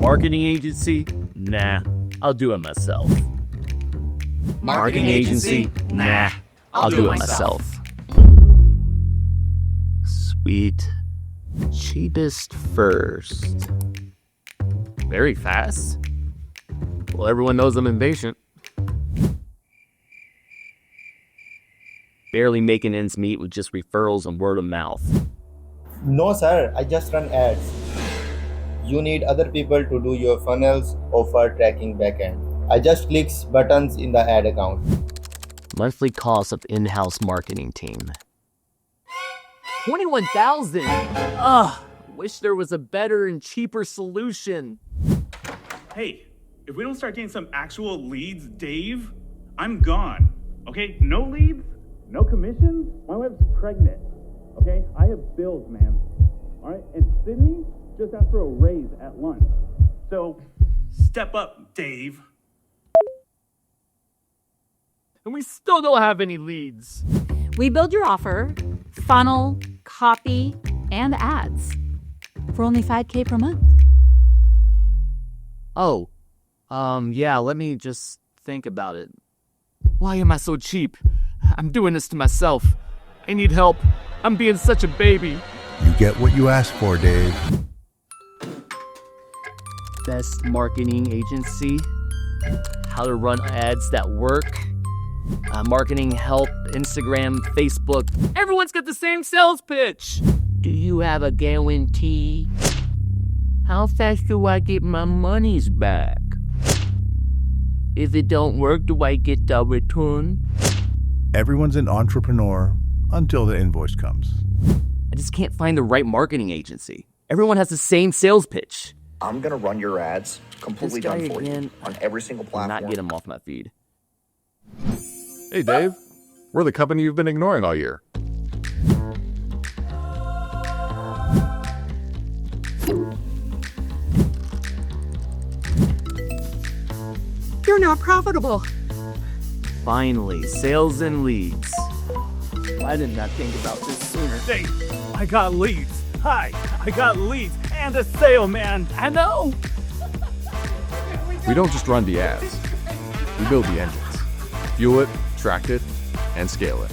Marketing agency? Nah, I'll do it myself. Marketing agency? Nah, I'll do it myself. Sweet. Cheapest first. Very fast. Well, everyone knows I'm impatient. Barely making ends meet with just referrals and word of mouth. No, sir, I just run ads. You need other people to do your funnels, offer tracking backend. I just clicks buttons in the ad account. Monthly cost of in-house marketing team. 21,000. Ugh, wish there was a better and cheaper solution. Hey, if we don't start getting some actual leads, Dave, I'm gone. Okay, no leads, no commissions. My wife's pregnant. Okay, I have bills, man. All right, and Sydney just asked for a raise at lunch. So step up, Dave. And we still don't have any leads. We build your offer, funnel, copy, and ads for only $5,000 per month. Oh, yeah, let me just think about it. Why am I so cheap? I'm doing this to myself. I need help. I'm being such a baby. You get what you ask for, Dave. Best marketing agency. How to run ads that work. Marketing help, Instagram, Facebook. Everyone's got the same sales pitch. Do you have a guarantee? How fast do I get my monies back? If it don't work, do I get the return? Everyone's an entrepreneur until the invoice comes. I just can't find the right marketing agency. Everyone has the same sales pitch. I'm going to run your ads completely This guy done for again. you on every single platform. Not get him off my feed. Hey, Dave. We're the company you've been ignoring all year. You're not profitable. Finally, sales and leads. Why didn't I think about this sooner? Dave, I got leads. Hi, I got leads and a sale, man. I know. We don't just run the ads. We build the engines. Fuel it, track it, and scale it.